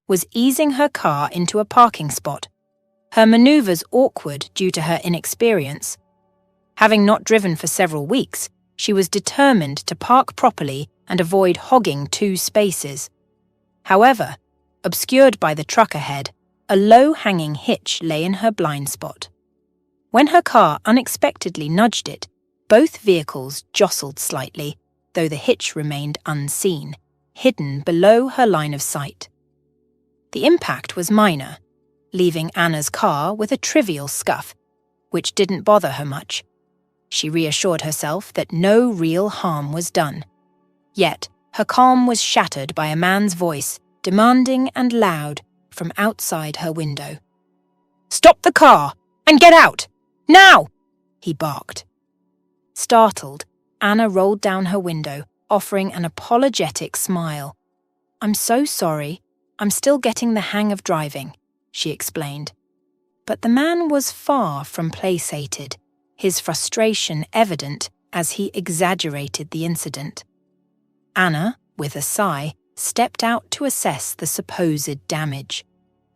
was easing her car into a parking spot, her maneuvers awkward due to her inexperience. Having not driven for several weeks, she was determined to park properly and avoid hogging 2 spaces. However, obscured by the truck ahead, a low-hanging hitch lay in her blind spot. When her car unexpectedly nudged it, both vehicles jostled slightly, though the hitch remained unseen, hidden below her line of sight. The impact was minor, leaving Anna's car with a trivial scuff, which didn't bother her much. She reassured herself that no real harm was done. Yet, her calm was shattered by a man's voice, demanding and loud, from outside her window. "Stop the car and get out! Now!" he barked. Startled, Anna rolled down her window, offering an apologetic smile. "I'm so sorry. I'm still getting the hang of driving," she explained. But the man was far from placated, his frustration evident as he exaggerated the incident. Anna, with a sigh, stepped out to assess the supposed damage.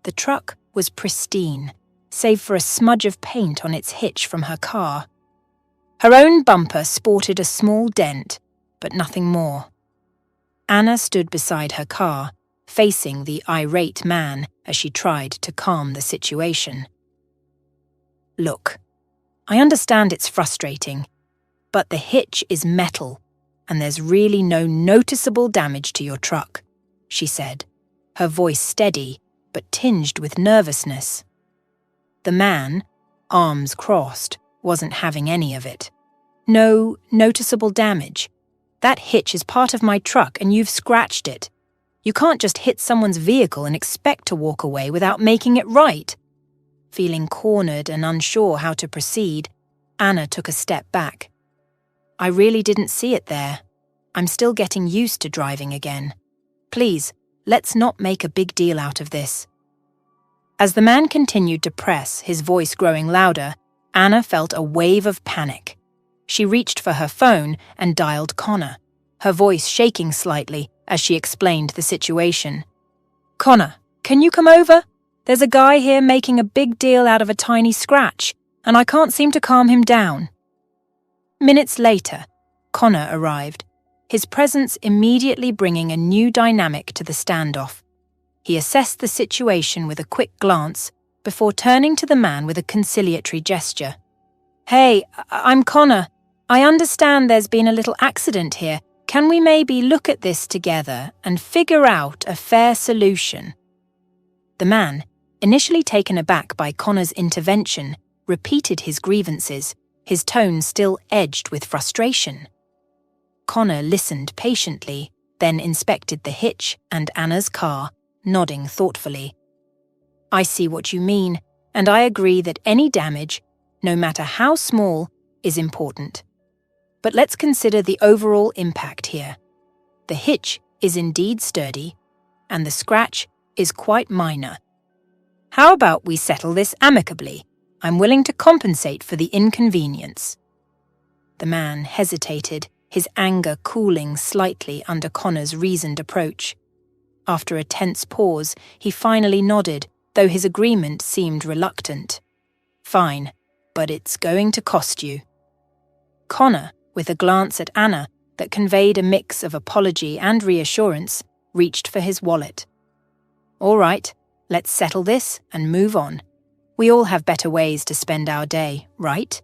The truck was pristine, save for a smudge of paint on its hitch from her car. Her own bumper sported a small dent, but nothing more. Anna stood beside her car, facing the irate man as she tried to calm the situation. "Look, I understand it's frustrating, but the hitch is metal, and there's really no noticeable damage to your truck," she said, her voice steady but tinged with nervousness. The man, arms crossed, wasn't having any of it. "No noticeable damage. That hitch is part of my truck and you've scratched it. You can't just hit someone's vehicle and expect to walk away without making it right." Feeling cornered and unsure how to proceed, Anna took a step back. "I really didn't see it there. I'm still getting used to driving again. Please, let's not make a big deal out of this." As the man continued to press, his voice growing louder, Anna felt a wave of panic. She reached for her phone and dialed Connor, her voice shaking slightly as she explained the situation. "Connor, can you come over? There's a guy here making a big deal out of a tiny scratch, and I can't seem to calm him down." Minutes later, Connor arrived, his presence immediately bringing a new dynamic to the standoff. He assessed the situation with a quick glance before turning to the man with a conciliatory gesture. "Hey, I'm Connor. I understand there's been a little accident here. Can we maybe look at this together and figure out a fair solution?" The man, initially taken aback by Connor's intervention, repeated his grievances, his tone still edged with frustration. Connor listened patiently, then inspected the hitch and Anna's car, nodding thoughtfully. "I see what you mean, and I agree that any damage, no matter how small, is important. But let's consider the overall impact here. The hitch is indeed sturdy, and the scratch is quite minor. How about we settle this amicably? I'm willing to compensate for the inconvenience." The man hesitated, his anger cooling slightly under Connor's reasoned approach. After a tense pause, he finally nodded, though his agreement seemed reluctant. "Fine, but it's going to cost you." Connor, with a glance at Anna that conveyed a mix of apology and reassurance, reached for his wallet. "All right, let's settle this and move on. We all have better ways to spend our day, right?"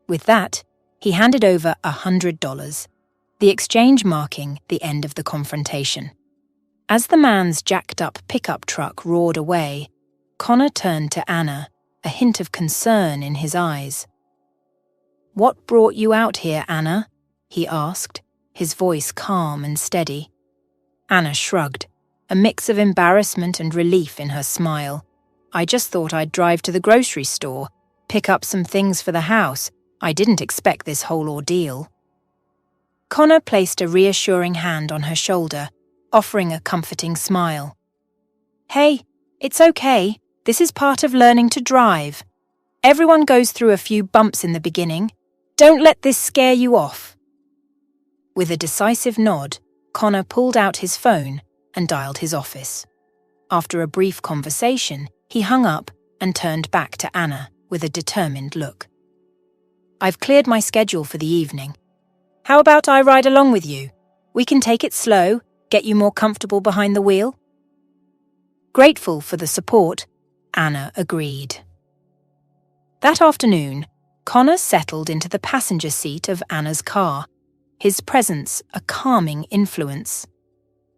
With that, he handed over $100, the exchange marking the end of the confrontation. As the man's jacked-up pickup truck roared away, Connor turned to Anna, a hint of concern in his eyes. "What brought you out here, Anna?" he asked, his voice calm and steady. Anna shrugged, a mix of embarrassment and relief in her smile. "I just thought I'd drive to the grocery store, pick up some things for the house. I didn't expect this whole ordeal." Connor placed a reassuring hand on her shoulder, offering a comforting smile. "Hey, it's okay. This is part of learning to drive. Everyone goes through a few bumps in the beginning. Don't let this scare you off." With a decisive nod, Connor pulled out his phone and dialed his office. After a brief conversation, he hung up and turned back to Anna with a determined look. "I've cleared my schedule for the evening. How about I ride along with you? We can take it slow, get you more comfortable behind the wheel." Grateful for the support, Anna agreed. That afternoon, Connor settled into the passenger seat of Anna's car, his presence a calming influence.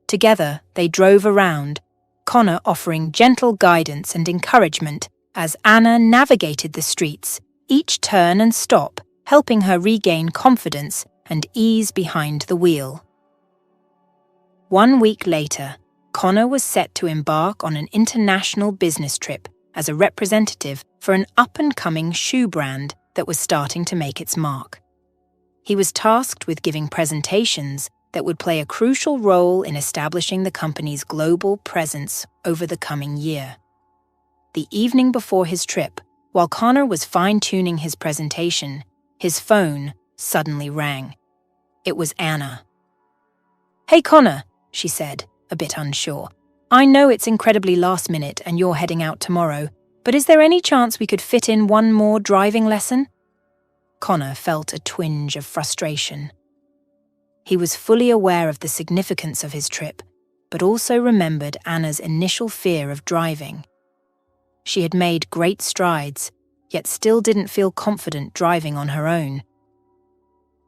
Together, they drove around, Connor offering gentle guidance and encouragement as Anna navigated the streets, each turn and stop helping her regain confidence and ease behind the wheel. 1 week later, Connor was set to embark on an international business trip as a representative for an up-and-coming shoe brand that was starting to make its mark. He was tasked with giving presentations that would play a crucial role in establishing the company's global presence over the coming year. The evening before his trip, while Connor was fine-tuning his presentation, his phone suddenly rang. It was Anna. "Hey Connor," she said, a bit unsure. "I know it's incredibly last minute and you're heading out tomorrow, but is there any chance we could fit in one more driving lesson?" Connor felt a twinge of frustration. He was fully aware of the significance of his trip, but also remembered Anna's initial fear of driving. She had made great strides, yet still didn't feel confident driving on her own.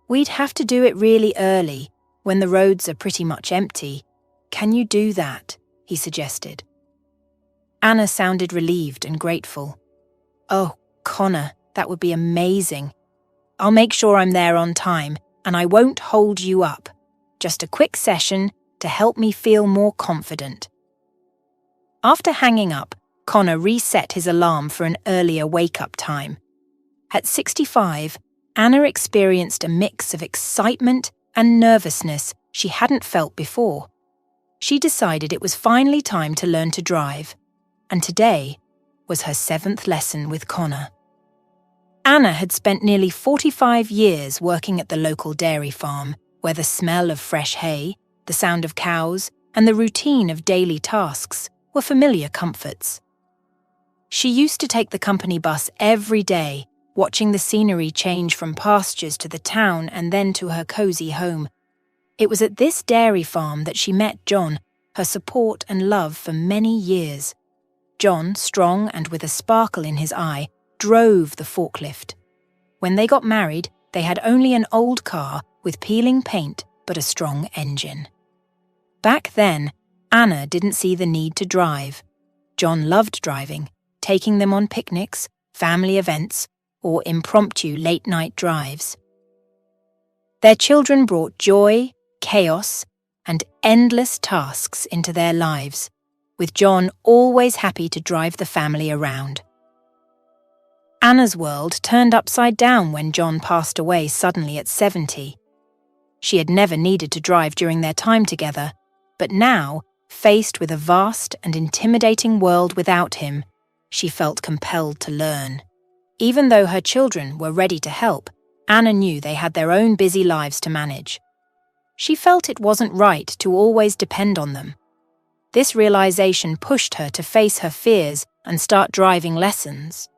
"We'd have to do it really early, when the roads are pretty much empty. Can you do that?" he suggested. Anna sounded relieved and grateful. "Oh, Connor, that would be amazing. I'll make sure I'm there on time, and I won't hold you up. Just a quick session to help me feel more confident." After hanging up, Connor reset his alarm for an earlier wake-up time. At 65, Anna experienced a mix of excitement and nervousness she hadn't felt before. She decided it was finally time to learn to drive, and today was her 7th lesson with Connor. Anna had spent nearly 45 years working at the local dairy farm, where the smell of fresh hay, the sound of cows, and the routine of daily tasks were familiar comforts. She used to take the company bus every day, watching the scenery change from pastures to the town and then to her cozy home. It was at this dairy farm that she met John, her support and love for many years. John, strong and with a sparkle in his eye, drove the forklift. When they got married, they had only an old car with peeling paint but a strong engine. Back then, Anna didn't see the need to drive. John loved driving, taking them on picnics, family events, or impromptu late-night drives. Their children brought joy, chaos, and endless tasks into their lives, with John always happy to drive the family around. Anna's world turned upside down when John passed away suddenly at 70. She had never needed to drive during their time together, but now, faced with a vast and intimidating world without him, she felt compelled to learn. Even though her children were ready to help, Anna knew they had their own busy lives to manage. She felt it wasn't right to always depend on them. This realization pushed her to face her fears and start driving lessons.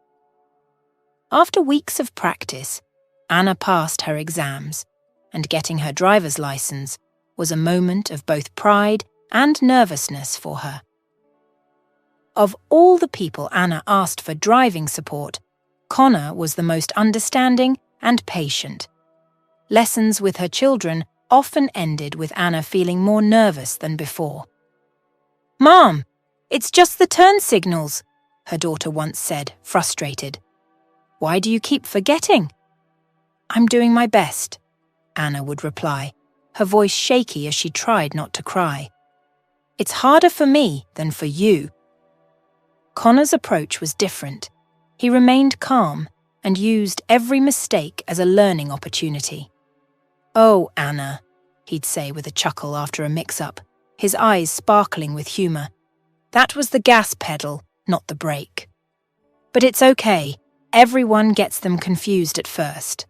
After weeks of practice, Anna passed her exams, and getting her driver's license was a moment of both pride and nervousness for her. Of all the people Anna asked for driving support, Connor was the most understanding and patient. Lessons with her children often ended with Anna feeling more nervous than before. "Mom, it's just the turn signals," her daughter once said, frustrated. "Why do you keep forgetting?" "I'm doing my best," Anna would reply, her voice shaky as she tried not to cry. "It's harder for me than for you." Connor's approach was different. He remained calm and used every mistake as a learning opportunity. "Oh, Anna," he'd say with a chuckle after a mix-up, his eyes sparkling with humour. "That was the gas pedal, not the brake. But it's okay, everyone gets them confused at first."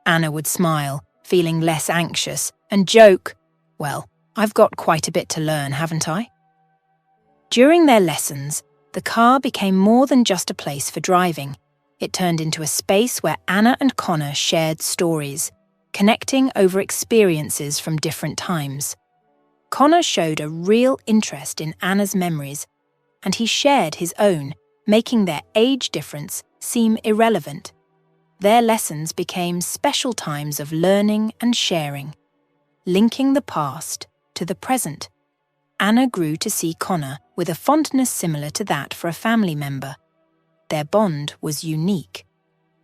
Anna would smile, feeling less anxious, and joke, "Well, I've got quite a bit to learn, haven't I?" During their lessons, the car became more than just a place for driving. It turned into a space where Anna and Connor shared stories, connecting over experiences from different times. Connor showed a real interest in Anna's memories, and he shared his own, making their age difference seem irrelevant. Their lessons became special times of learning and sharing, linking the past to the present. Anna grew to see Connor with a fondness similar to that for a family member. Their bond was unique,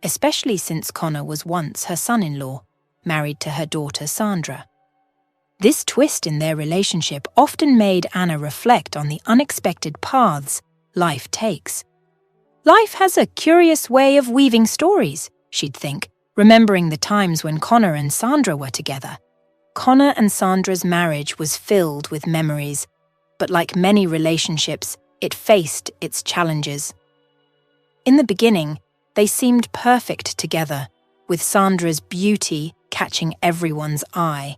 especially since Connor was once her son-in-law, married to her daughter Sandra. This twist in their relationship often made Anna reflect on the unexpected paths life takes. Life has a curious way of weaving stories, she'd think, remembering the times when Connor and Sandra were together. Connor and Sandra's marriage was filled with memories, but like many relationships, it faced its challenges. In the beginning, they seemed perfect together, with Sandra's beauty catching everyone's eye.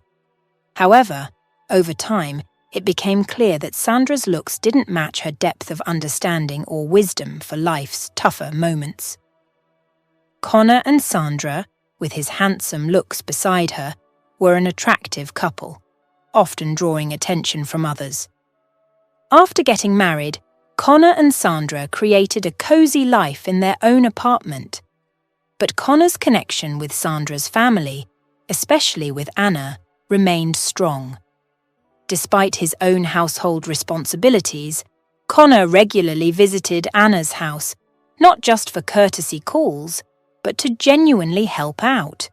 However, over time, it became clear that Sandra's looks didn't match her depth of understanding or wisdom for life's tougher moments. Connor and Sandra, with his handsome looks beside her, were an attractive couple, often drawing attention from others. After getting married, Connor and Sandra created a cozy life in their own apartment. But Connor's connection with Sandra's family, especially with Anna, remained strong. Despite his own household responsibilities, Connor regularly visited Anna's house, not just for courtesy calls, but to genuinely help out.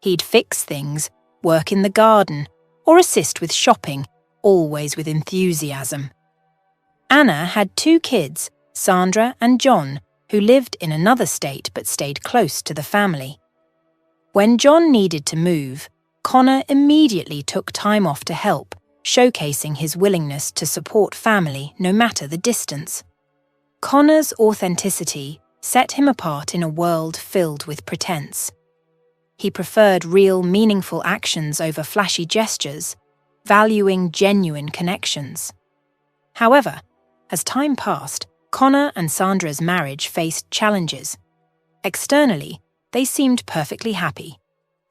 He'd fix things, work in the garden, or assist with shopping, always with enthusiasm. Anna had 2 kids, Sandra and John, who lived in another state but stayed close to the family. When John needed to move, Connor immediately took time off to help, showcasing his willingness to support family no matter the distance. Connor's authenticity set him apart in a world filled with pretense. He preferred real, meaningful actions over flashy gestures, valuing genuine connections. However, as time passed, Connor and Sandra's marriage faced challenges. Externally, they seemed perfectly happy,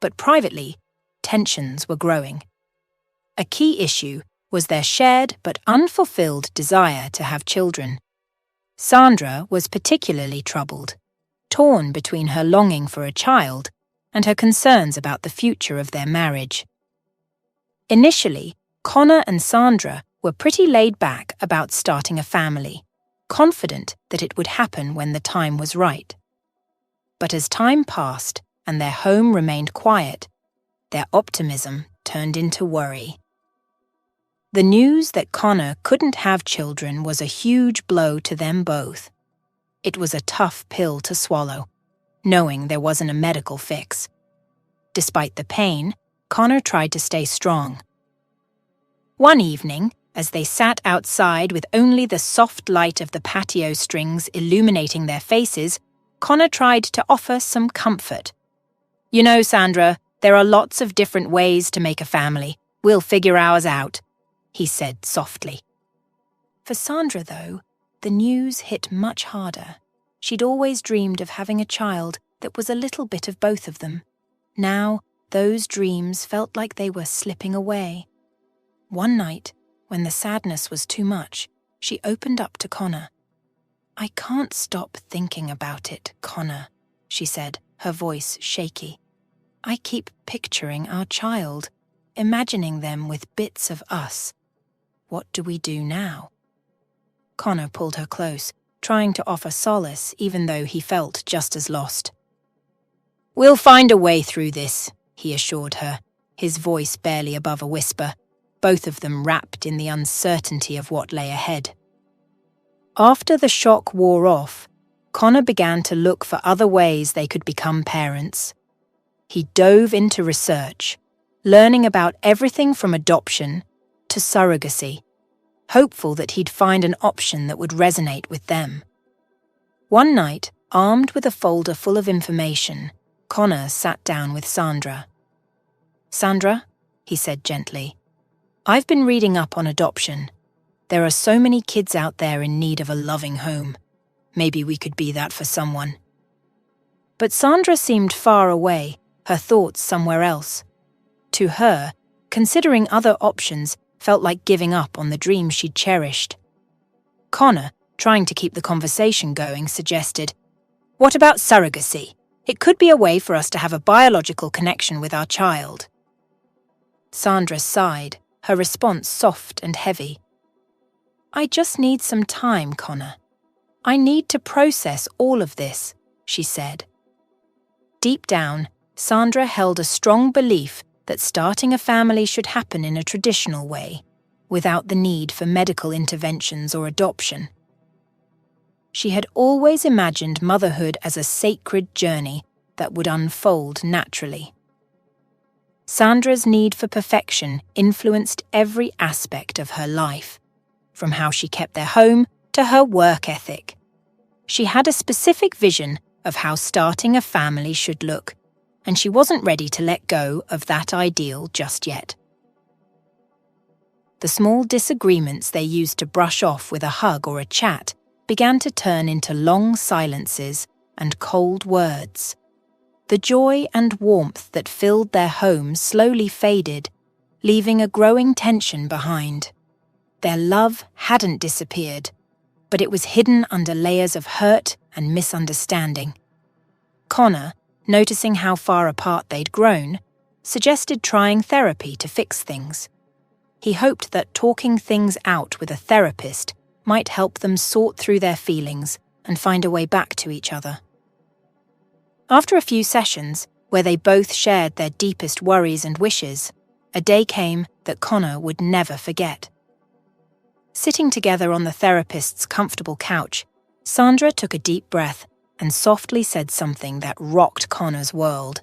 but privately, tensions were growing. A key issue was their shared but unfulfilled desire to have children. Sandra was particularly troubled, torn between her longing for a child and her concerns about the future of their marriage. Initially, Connor and Sandra were pretty laid back about starting a family, confident that it would happen when the time was right. But as time passed and their home remained quiet, their optimism turned into worry. The news that Connor couldn't have children was a huge blow to them both. It was a tough pill to swallow, knowing there wasn't a medical fix. Despite the pain, Connor tried to stay strong. One evening, as they sat outside with only the soft light of the patio strings illuminating their faces, Connor tried to offer some comfort. "You know, Sandra, there are lots of different ways to make a family. We'll figure ours out," he said softly. For Sandra, though, the news hit much harder. She'd always dreamed of having a child that was a little bit of both of them. Now, those dreams felt like they were slipping away. One night, when the sadness was too much, she opened up to Connor. "I can't stop thinking about it, Connor," she said, her voice shaky. "I keep picturing our child, imagining them with bits of us. What do we do now?" Connor pulled her close, trying to offer solace even though he felt just as lost. "We'll find a way through this," he assured her, his voice barely above a whisper, both of them wrapped in the uncertainty of what lay ahead. After the shock wore off, Connor began to look for other ways they could become parents. He dove into research, learning about everything from adoption to surrogacy, hopeful that he'd find an option that would resonate with them. One night, armed with a folder full of information, Connor sat down with Sandra. "Sandra," he said gently, "I've been reading up on adoption. There are so many kids out there in need of a loving home. Maybe we could be that for someone. But Sandra seemed far away, her thoughts somewhere else. To her, considering other options felt like giving up on the dream she'd cherished. Connor, trying to keep the conversation going, suggested, "What about surrogacy? It could be a way for us to have a biological connection with our child." Sandra sighed, her response soft and heavy. "I just need some time, Connor. I need to process all of this," she said. Deep down, Sandra held a strong belief that starting a family should happen in a traditional way, without the need for medical interventions or adoption. She had always imagined motherhood as a sacred journey that would unfold naturally. Sandra's need for perfection influenced every aspect of her life, from how she kept their home to her work ethic. She had a specific vision of how starting a family should look, and she wasn't ready to let go of that ideal just yet. The small disagreements they used to brush off with a hug or a chat began to turn into long silences and cold words. The joy and warmth that filled their home slowly faded, leaving a growing tension behind. Their love hadn't disappeared, but it was hidden under layers of hurt and misunderstanding. Connor, noticing how far apart they'd grown, suggested trying therapy to fix things. He hoped that talking things out with a therapist might help them sort through their feelings and find a way back to each other. After a few sessions, where they both shared their deepest worries and wishes, a day came that Connor would never forget. Sitting together on the therapist's comfortable couch, Sandra took a deep breath and softly said something that rocked Connor's world.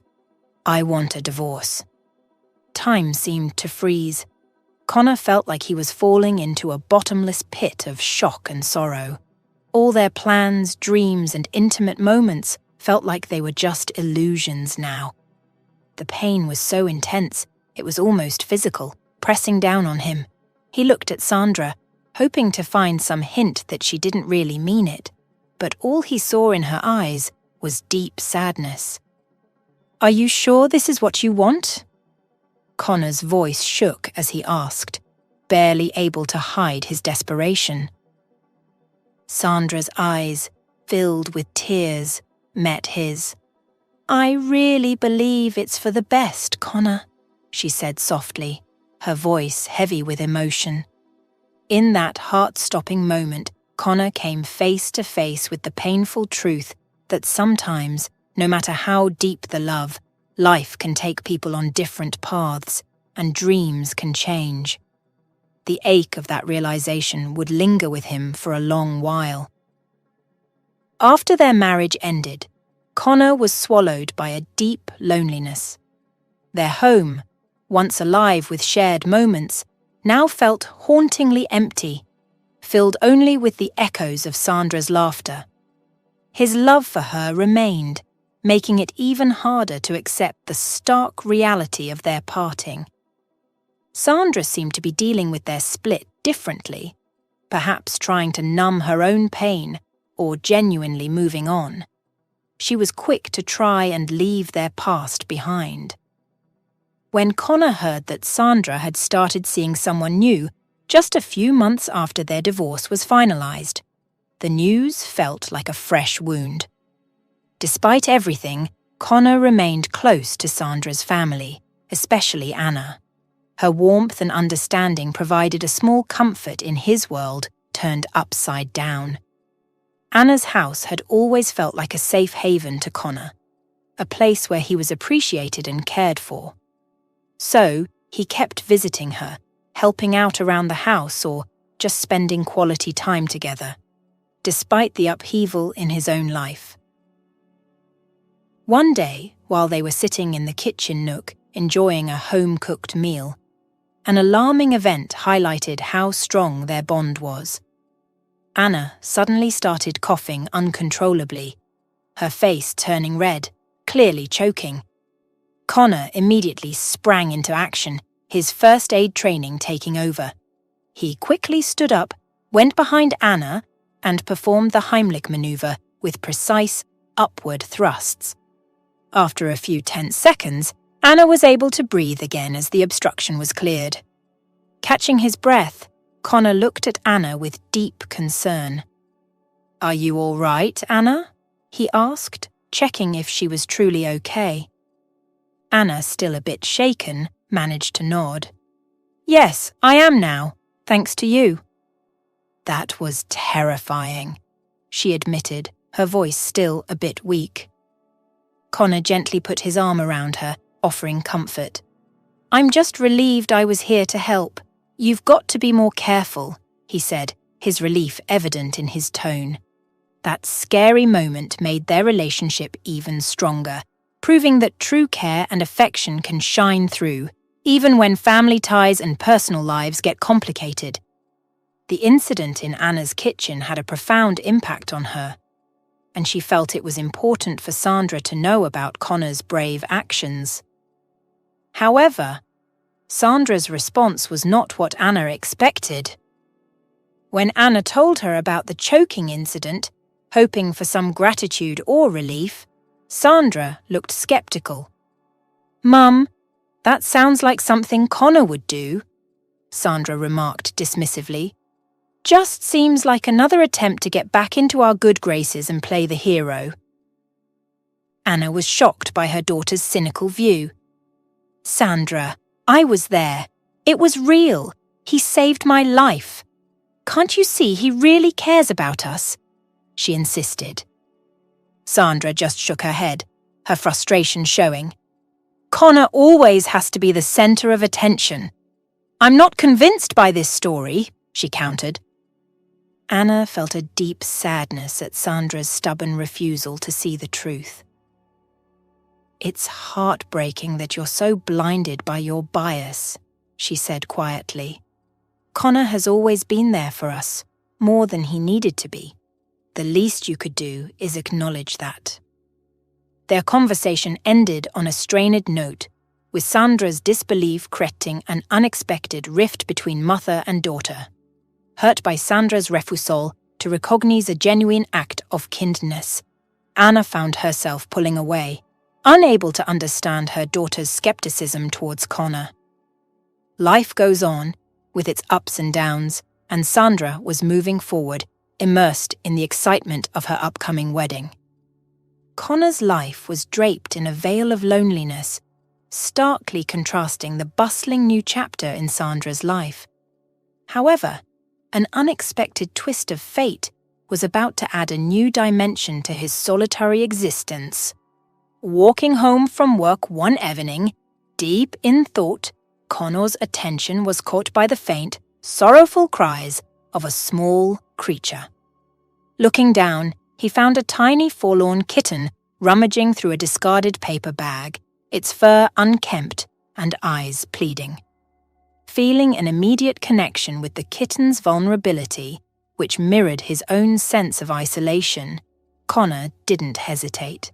"I want a divorce." Time seemed to freeze. Connor felt like he was falling into a bottomless pit of shock and sorrow. All their plans, dreams, and intimate moments felt like they were just illusions now. The pain was so intense, it was almost physical, pressing down on him. He looked at Sandra, hoping to find some hint that she didn't really mean it, but all he saw in her eyes was deep sadness. "Are you sure this is what you want?" Connor's voice shook as he asked, barely able to hide his desperation. Sandra's eyes, filled with tears, met his. "I really believe it's for the best, Connor," she said softly, her voice heavy with emotion. In that heart-stopping moment, Connor came face to face with the painful truth that sometimes, no matter how deep the love, life can take people on different paths, and dreams can change. The ache of that realization would linger with him for a long while. After their marriage ended, Connor was swallowed by a deep loneliness. Their home, once alive with shared moments, now felt hauntingly empty, filled only with the echoes of Sandra's laughter. His love for her remained, making it even harder to accept the stark reality of their parting. Sandra seemed to be dealing with their split differently, perhaps trying to numb her own pain or genuinely moving on. She was quick to try and leave their past behind. When Connor heard that Sandra had started seeing someone new just a few months after their divorce was finalized, the news felt like a fresh wound. Despite everything, Connor remained close to Sandra's family, especially Anna. Her warmth and understanding provided a small comfort in his world turned upside down. Anna's house had always felt like a safe haven to Connor, a place where he was appreciated and cared for. So, he kept visiting her, helping out around the house or just spending quality time together, despite the upheaval in his own life. One day, while they were sitting in the kitchen nook enjoying a home-cooked meal, an alarming event highlighted how strong their bond was. Anna suddenly started coughing uncontrollably, her face turning red, clearly choking. Connor immediately sprang into action, his first aid training taking over. He quickly stood up, went behind Anna, and performed the Heimlich maneuver with precise upward thrusts. After a few tense seconds, Anna was able to breathe again as the obstruction was cleared. Catching his breath, Connor looked at Anna with deep concern. "Are you all right, Anna?" he asked, checking if she was truly okay. Anna, still a bit shaken, managed to nod. "Yes, I am now, thanks to you." "That was terrifying," she admitted, her voice still a bit weak. Connor gently put his arm around her, offering comfort. "I'm just relieved I was here to help. You've got to be more careful," he said, his relief evident in his tone. That scary moment made their relationship even stronger, proving that true care and affection can shine through, even when family ties and personal lives get complicated. The incident in Anna's kitchen had a profound impact on her, and she felt it was important for Sandra to know about Connor's brave actions. However, Sandra's response was not what Anna expected. When Anna told her about the choking incident, hoping for some gratitude or relief, Sandra looked skeptical. "Mum, that sounds like something Connor would do," Sandra remarked dismissively. "Just seems like another attempt to get back into our good graces and play the hero." Anna was shocked by her daughter's cynical view. "Sandra, I was there. It was real. He saved my life. Can't you see he really cares about us?" she insisted. Sandra just shook her head, her frustration showing. "Connor always has to be the center of attention. I'm not convinced by this story," she countered. Anna felt a deep sadness at Sandra's stubborn refusal to see the truth. "It's heartbreaking that you're so blinded by your bias," she said quietly. "Connor has always been there for us, more than he needed to be. The least you could do is acknowledge that." Their conversation ended on a strained note, with Sandra's disbelief creating an unexpected rift between mother and daughter. Hurt by Sandra's refusal to recognize a genuine act of kindness, Anna found herself pulling away, unable to understand her daughter's skepticism towards Connor. Life goes on, with its ups and downs, and Sandra was moving forward, immersed in the excitement of her upcoming wedding. Connor's life was draped in a veil of loneliness, starkly contrasting the bustling new chapter in Sandra's life. However, an unexpected twist of fate was about to add a new dimension to his solitary existence. Walking home from work one evening, deep in thought, Connor's attention was caught by the faint, sorrowful cries of a small creature. Looking down, he found a tiny forlorn kitten rummaging through a discarded paper bag, its fur unkempt and eyes pleading. Feeling an immediate connection with the kitten's vulnerability, which mirrored his own sense of isolation, Connor didn't hesitate.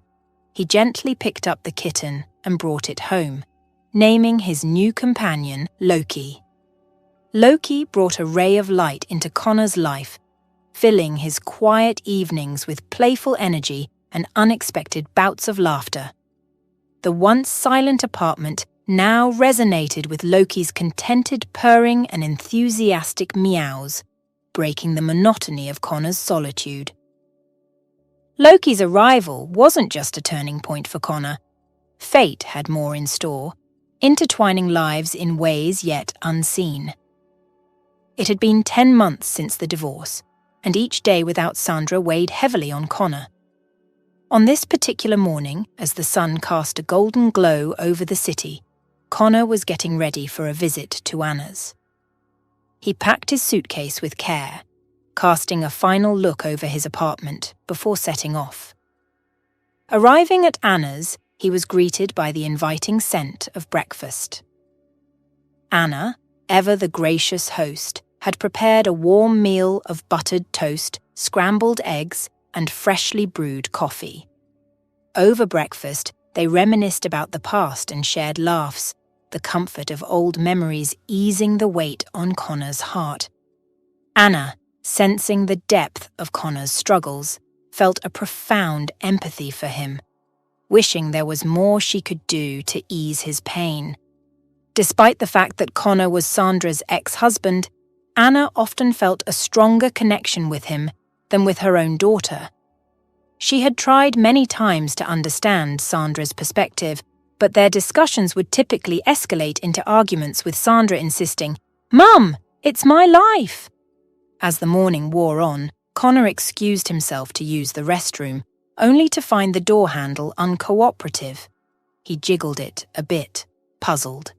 He gently picked up the kitten and brought it home, naming his new companion Loki. Loki brought a ray of light into Connor's life, filling his quiet evenings with playful energy and unexpected bouts of laughter. The once silent apartment now resonated with Loki's contented purring and enthusiastic meows, breaking the monotony of Connor's solitude. Loki's arrival wasn't just a turning point for Connor. Fate had more in store, intertwining lives in ways yet unseen. It had been 10 months since the divorce, and each day without Sandra weighed heavily on Connor. On this particular morning, as the sun cast a golden glow over the city, Connor was getting ready for a visit to Anna's. He packed his suitcase with care, casting a final look over his apartment before setting off. Arriving at Anna's, he was greeted by the inviting scent of breakfast. Anna, ever the gracious host, had prepared a warm meal of buttered toast, scrambled eggs, and freshly brewed coffee. Over breakfast, they reminisced about the past and shared laughs, the comfort of old memories easing the weight on Connor's heart. Anna, sensing the depth of Connor's struggles, felt a profound empathy for him, wishing there was more she could do to ease his pain. Despite the fact that Connor was Sandra's ex-husband, Anna often felt a stronger connection with him than with her own daughter. She had tried many times to understand Sandra's perspective, but their discussions would typically escalate into arguments with Sandra insisting, "Mum, it's my life!" As the morning wore on, Connor excused himself to use the restroom, only to find the door handle uncooperative. He jiggled it a bit, puzzled.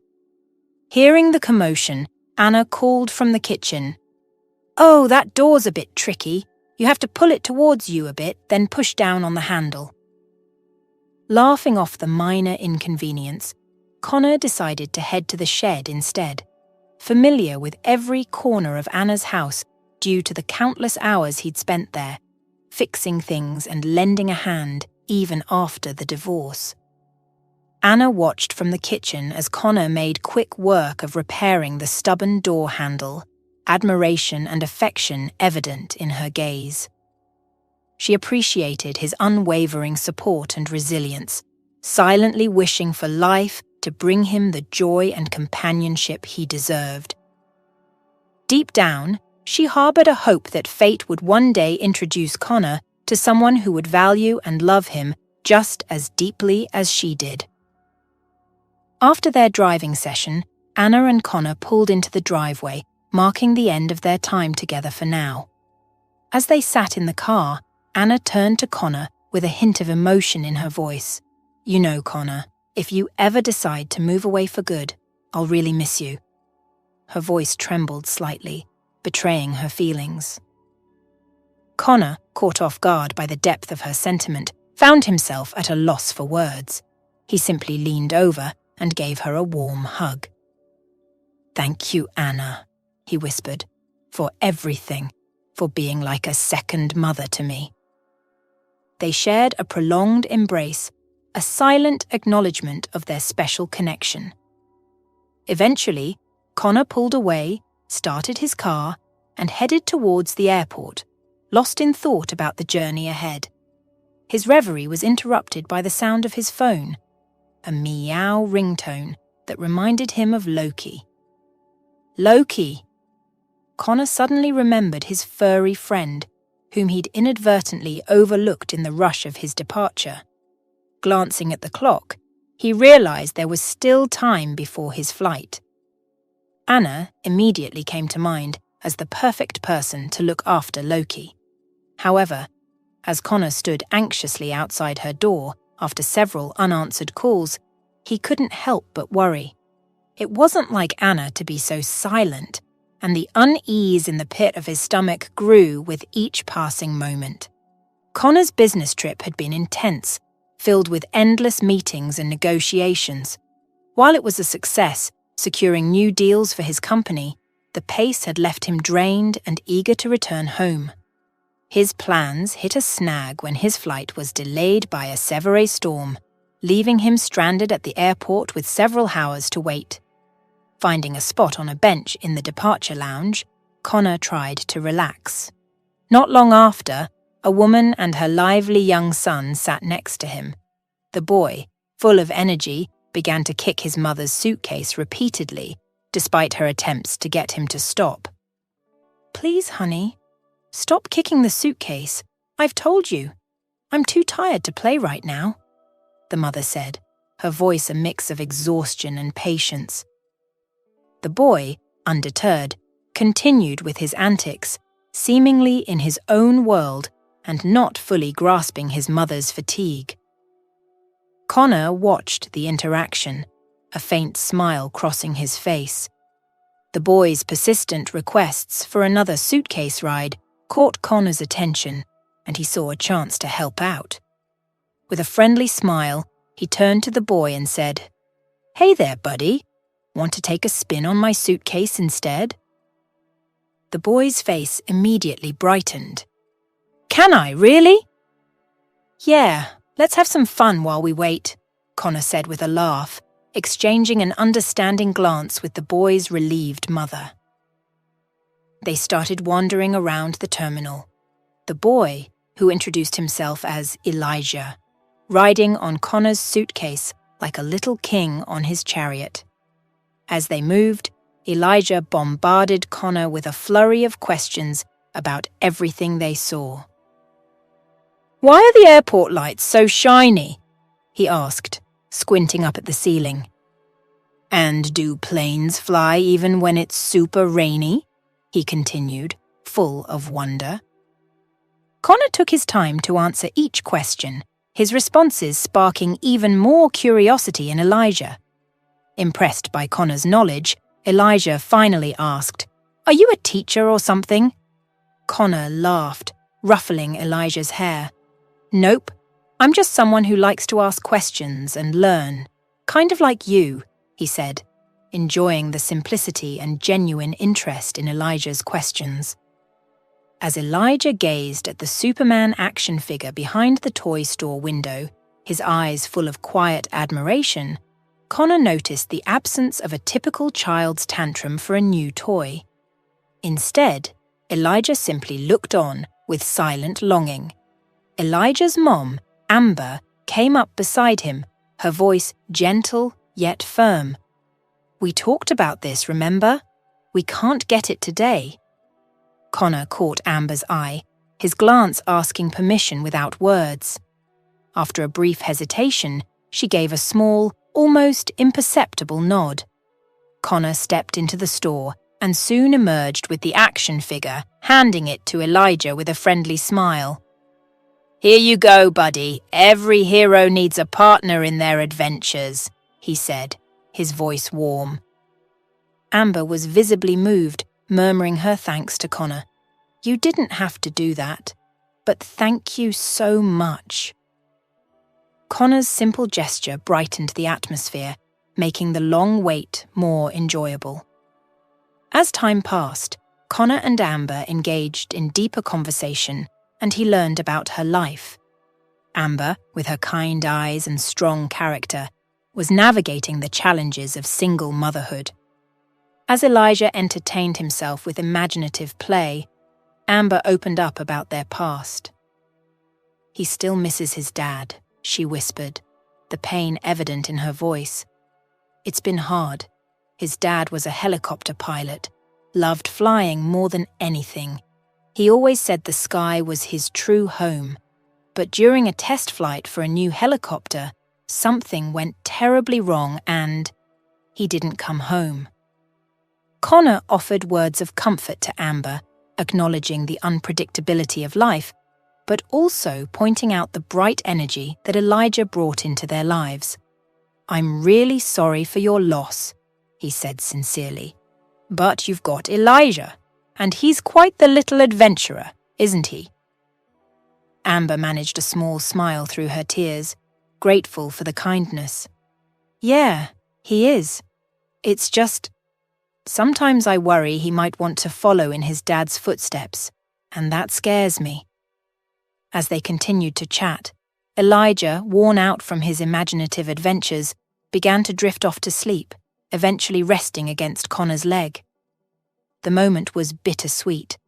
Hearing the commotion, Anna called from the kitchen. "Oh, that door's a bit tricky. You have to pull it towards you a bit, then push down on the handle." Laughing off the minor inconvenience, Connor decided to head to the shed instead, familiar with every corner of Anna's house due to the countless hours he'd spent there, fixing things and lending a hand even after the divorce. Anna watched from the kitchen as Connor made quick work of repairing the stubborn door handle, admiration and affection evident in her gaze. She appreciated his unwavering support and resilience, silently wishing for life to bring him the joy and companionship he deserved. Deep down, she harbored a hope that fate would one day introduce Connor to someone who would value and love him just as deeply as she did. After their driving session, Anna and Connor pulled into the driveway, marking the end of their time together for now. As they sat in the car, Anna turned to Connor with a hint of emotion in her voice. "You know, Connor, if you ever decide to move away for good, I'll really miss you." Her voice trembled slightly, betraying her feelings. Connor, caught off guard by the depth of her sentiment, found himself at a loss for words. He simply leaned over and gave her a warm hug. "Thank you, Anna," he whispered, "for everything, for being like a second mother to me." They shared a prolonged embrace, a silent acknowledgement of their special connection. Eventually, Connor pulled away, started his car, and headed towards the airport, lost in thought about the journey ahead. His reverie was interrupted by the sound of his phone, a meow ringtone that reminded him of Loki. Loki! Connor suddenly remembered his furry friend, whom he'd inadvertently overlooked in the rush of his departure. Glancing at the clock, he realized there was still time before his flight. Anna immediately came to mind as the perfect person to look after Loki. However, as Connor stood anxiously outside her door after several unanswered calls, he couldn't help but worry. It wasn't like Anna to be so silent, and the unease in the pit of his stomach grew with each passing moment. Connor's business trip had been intense, filled with endless meetings and negotiations. While it was a success, securing new deals for his company, the pace had left him drained and eager to return home. His plans hit a snag when his flight was delayed by a severe storm, leaving him stranded at the airport with several hours to wait. Finding a spot on a bench in the departure lounge, Connor tried to relax. Not long after, a woman and her lively young son sat next to him. The boy, full of energy, began to kick his mother's suitcase repeatedly, despite her attempts to get him to stop. "Please, honey, stop kicking the suitcase. I've told you. I'm too tired to play right now," the mother said, her voice a mix of exhaustion and patience. The boy, undeterred, continued with his antics, seemingly in his own world and not fully grasping his mother's fatigue. Connor watched the interaction, a faint smile crossing his face. The boy's persistent requests for another suitcase ride caught Connor's attention, and he saw a chance to help out. With a friendly smile, he turned to the boy and said, "Hey there, buddy. Want to take a spin on my suitcase instead?" The boy's face immediately brightened. "Can I, really?" "Yeah, let's have some fun while we wait," Connor said with a laugh, exchanging an understanding glance with the boy's relieved mother. They started wandering around the terminal. The boy, who introduced himself as Elijah, riding on Connor's suitcase like a little king on his chariot. As they moved, Elijah bombarded Connor with a flurry of questions about everything they saw. "Why are the airport lights so shiny?" he asked, squinting up at the ceiling. "And do planes fly even when it's super rainy?" he continued, full of wonder. Connor took his time to answer each question, his responses sparking even more curiosity in Elijah. Impressed by Connor's knowledge, Elijah finally asked, "Are you a teacher or something?" Connor laughed, ruffling Elijah's hair. "Nope, I'm just someone who likes to ask questions and learn, kind of like you," he said, enjoying the simplicity and genuine interest in Elijah's questions. As Elijah gazed at the Superman action figure behind the toy store window, his eyes full of quiet admiration, Connor noticed the absence of a typical child's tantrum for a new toy. Instead, Elijah simply looked on with silent longing. Elijah's mom, Amber, came up beside him, her voice gentle yet firm. "We talked about this, remember? We can't get it today." Connor caught Amber's eye, his glance asking permission without words. After a brief hesitation, she gave a small, almost imperceptible nod. Connor stepped into the store and soon emerged with the action figure, handing it to Elijah with a friendly smile. "Here you go, buddy. Every hero needs a partner in their adventures," he said, his voice warm. Amber was visibly moved, murmuring her thanks to Connor. "You didn't have to do that, but thank you so much." Connor's simple gesture brightened the atmosphere, making the long wait more enjoyable. As time passed, Connor and Amber engaged in deeper conversation, and he learned about her life. Amber, with her kind eyes and strong character, was navigating the challenges of single motherhood. As Elijah entertained himself with imaginative play, Amber opened up about their past. "He still misses his dad," she whispered, the pain evident in her voice. "It's been hard. His dad was a helicopter pilot, loved flying more than anything. He always said the sky was his true home. But during a test flight for a new helicopter, something went terribly wrong and he didn't come home." Connor offered words of comfort to Amber, acknowledging the unpredictability of life, but also pointing out the bright energy that Elijah brought into their lives. "I'm really sorry for your loss," he said sincerely. "But you've got Elijah, and he's quite the little adventurer, isn't he?" Amber managed a small smile through her tears, grateful for the kindness. "Yeah, he is. It's just, sometimes I worry he might want to follow in his dad's footsteps, and that scares me." As they continued to chat, Elijah, worn out from his imaginative adventures, began to drift off to sleep, eventually resting against Connor's leg. The moment was bittersweet,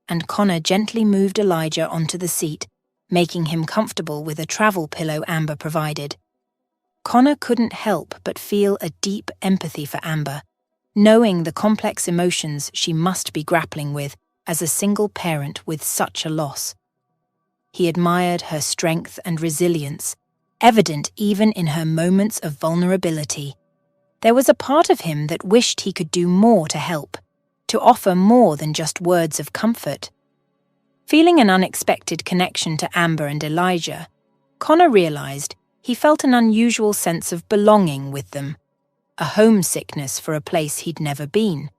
and Connor gently moved Elijah onto the seat, making him comfortable with a travel pillow Amber provided. Connor couldn't help but feel a deep empathy for Amber, knowing the complex emotions she must be grappling with as a single parent with such a loss. He admired her strength and resilience, evident even in her moments of vulnerability. There was a part of him that wished he could do more to help, to offer more than just words of comfort. Feeling an unexpected connection to Amber and Elijah, Connor realized he felt an unusual sense of belonging with them, a homesickness for a place he'd never been.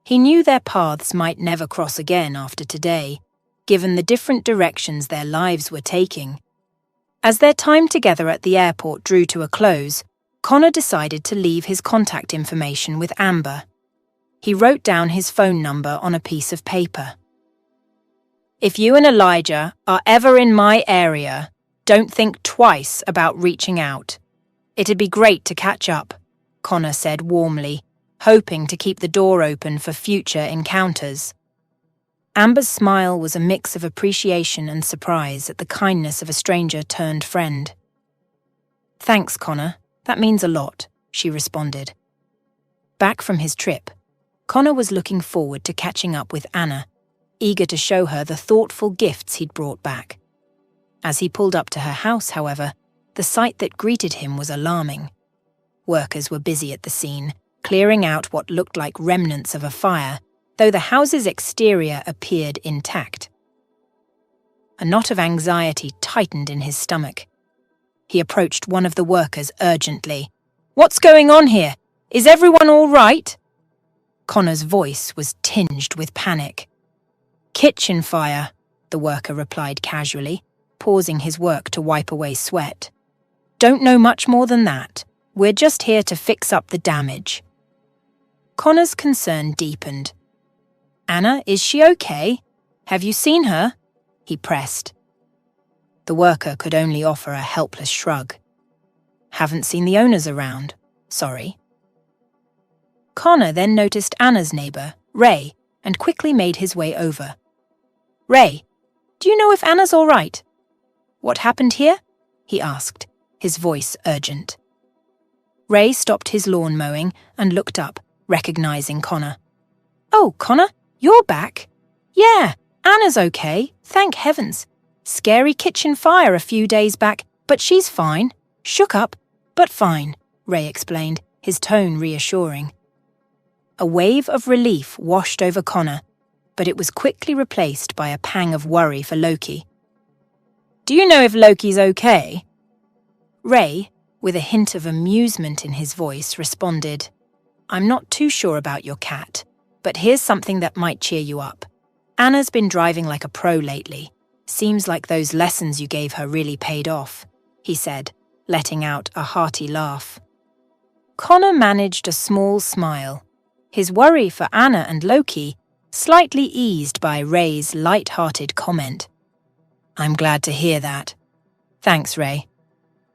He knew their paths might never cross again after today, given the different directions their lives were taking. As their time together at the airport drew to a close, Connor decided to leave his contact information with Amber. He wrote down his phone number on a piece of paper. "If you and Elijah are ever in my area, don't think twice about reaching out. It'd be great to catch up. Connor said warmly, hoping to keep the door open for future encounters. Amber's smile was a mix of appreciation and surprise at the kindness of a stranger-turned-friend. "Thanks, Connor. That means a lot," she responded. Back from his trip, Connor was looking forward to catching up with Anna, eager to show her the thoughtful gifts he'd brought back. As he pulled up to her house, however, the sight that greeted him was alarming. Workers were busy at the scene, clearing out what looked like remnants of a fire, though the house's exterior appeared intact. A knot of anxiety tightened in his stomach. He approached one of the workers urgently. "What's going on here? Is everyone all right?" Connor's voice was tinged with panic. "Kitchen fire," the worker replied casually, pausing his work to wipe away sweat. "Don't know much more than that. We're just here to fix up the damage." Connor's concern deepened. "Anna, is she okay? Have you seen her?" he pressed. The worker could only offer a helpless shrug. "Haven't seen the owners around. Sorry." Connor then noticed Anna's neighbor, Ray, and quickly made his way over. "Ray, do you know if Anna's all right?" "What happened here?" he asked, his voice urgent. Ray stopped his lawn mowing and looked up, recognizing Connor. "Oh, Connor, you're back." "Yeah, Anna's okay, thank heavens. Scary kitchen fire a few days back, but she's fine. Shook up, but fine," Ray explained, his tone reassuring. A wave of relief washed over Connor, but it was quickly replaced by a pang of worry for Loki. "Do you know if Loki's okay?" Ray, with a hint of amusement in his voice, responded, "I'm not too sure about your cat, but here's something that might cheer you up. Anna's been driving like a pro lately. Seems like those lessons you gave her really paid off," he said, letting out a hearty laugh. Connor managed a small smile, his worry for Anna and Loki slightly eased by Ray's light-hearted comment. "I'm glad to hear that. Thanks, Ray.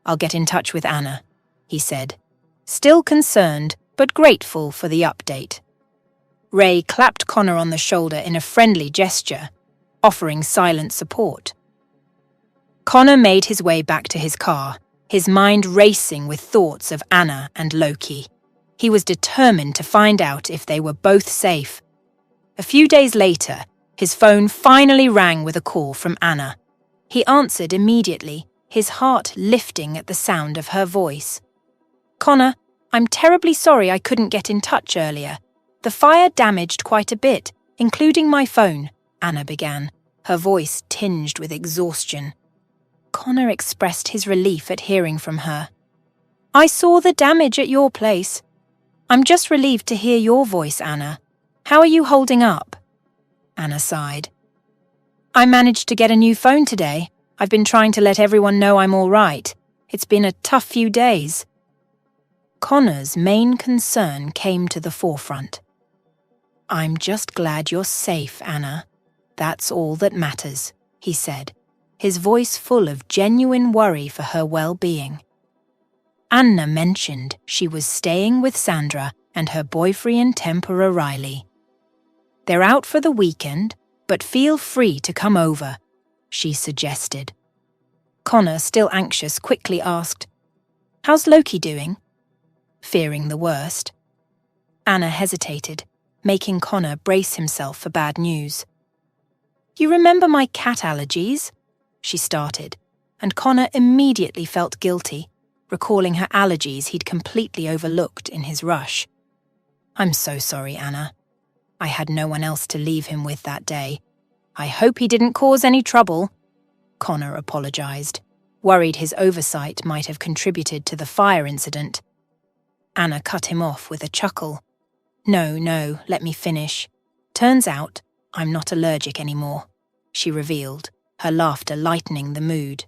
I'll get in touch with Anna," he said, still concerned but grateful for the update. Ray clapped Connor on the shoulder in a friendly gesture, offering silent support. Connor made his way back to his car, his mind racing with thoughts of Anna and Loki. He was determined to find out if they were both safe. A few days later, his phone finally rang with a call from Anna. He answered immediately, his heart lifting at the sound of her voice. "Connor, I'm terribly sorry I couldn't get in touch earlier. The fire damaged quite a bit, including my phone," Anna began, her voice tinged with exhaustion. Connor expressed his relief at hearing from her. "I saw the damage at your place. I'm just relieved to hear your voice, Anna. How are you holding up?" Anna sighed. "I managed to get a new phone today. I've been trying to let everyone know I'm all right. It's been a tough few days." Connor's main concern came to the forefront. "I'm just glad you're safe, Anna. That's all that matters," he said, his voice full of genuine worry for her well-being. Anna mentioned she was staying with Sandra and her boyfriend Tempera Riley. "They're out for the weekend, but feel free to come over," she suggested. Connor, still anxious, quickly asked, "How's Loki doing?" Fearing the worst. Anna hesitated, making Connor brace himself for bad news. "You remember my cat allergies?" she started, and Connor immediately felt guilty, recalling her allergies he'd completely overlooked in his rush. "I'm so sorry, Anna. I had no one else to leave him with that day. I hope he didn't cause any trouble," Connor apologized, worried his oversight might have contributed to the fire incident. Anna cut him off with a chuckle. No, let me finish. Turns out, I'm not allergic anymore," she revealed, her laughter lightening the mood.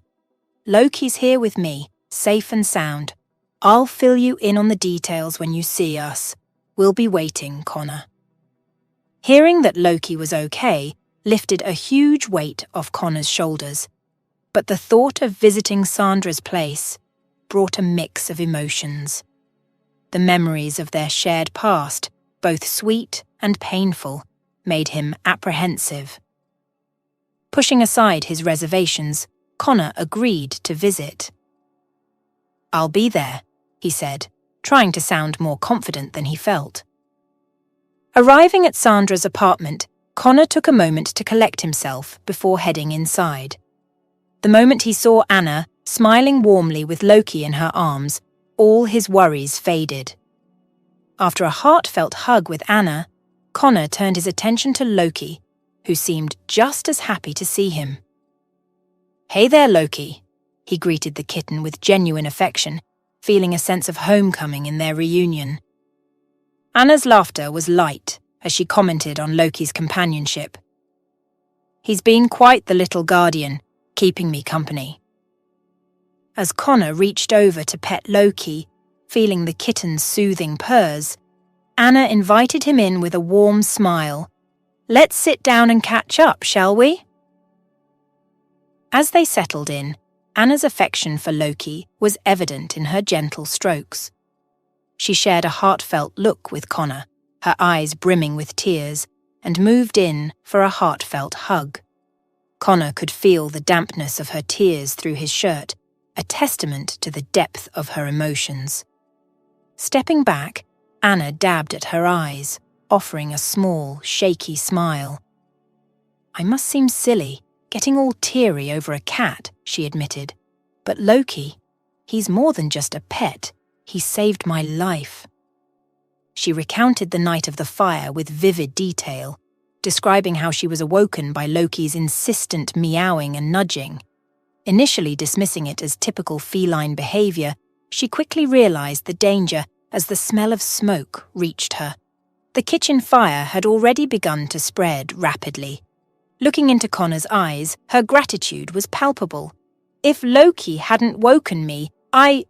"Loki's here with me, safe and sound. I'll fill you in on the details when you see us. We'll be waiting, Connor." Hearing that Loki was okay lifted a huge weight off Connor's shoulders, but the thought of visiting Sandra's place brought a mix of emotions. The memories of their shared past, both sweet and painful, made him apprehensive. Pushing aside his reservations, Connor agreed to visit. "I'll be there," he said, trying to sound more confident than he felt. Arriving at Sandra's apartment, Connor took a moment to collect himself before heading inside. The moment he saw Anna, smiling warmly with Loki in her arms, all his worries faded. After a heartfelt hug with Anna, Connor turned his attention to Loki, who seemed just as happy to see him. "Hey there, Loki," he greeted the kitten with genuine affection, feeling a sense of homecoming in their reunion. Anna's laughter was light as she commented on Loki's companionship. "He's been quite the little guardian, keeping me company." As Connor reached over to pet Loki, feeling the kitten's soothing purrs, Anna invited him in with a warm smile. "Let's sit down and catch up, shall we?" As they settled in, Anna's affection for Loki was evident in her gentle strokes. She shared a heartfelt look with Connor, her eyes brimming with tears, and moved in for a heartfelt hug. Connor could feel the dampness of her tears through his shirt, a testament to the depth of her emotions. Stepping back, Anna dabbed at her eyes, offering a small, shaky smile. "I must seem silly, getting all teary over a cat," she admitted. "But Loki, he's more than just a pet. He saved my life." She recounted the night of the fire with vivid detail, describing how she was awoken by Loki's insistent meowing and nudging. Initially dismissing it as typical feline behavior, she quickly realized the danger as the smell of smoke reached her. The kitchen fire had already begun to spread rapidly. Looking into Connor's eyes, her gratitude was palpable. "If Loki hadn't woken me, I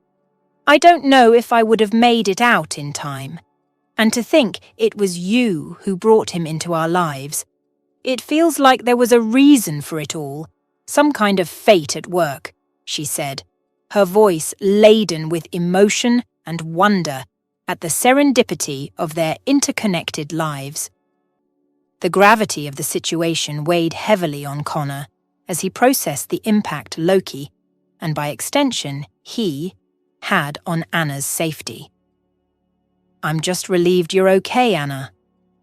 don't know if I would have made it out in time. And to think it was you who brought him into our lives. It feels like there was a reason for it all, some kind of fate at work," she said, her voice laden with emotion and wonder at the serendipity of their interconnected lives. The gravity of the situation weighed heavily on Connor as he processed the impact Loki, and by extension he, had on Anna's safety. "I'm just relieved you're okay, Anna.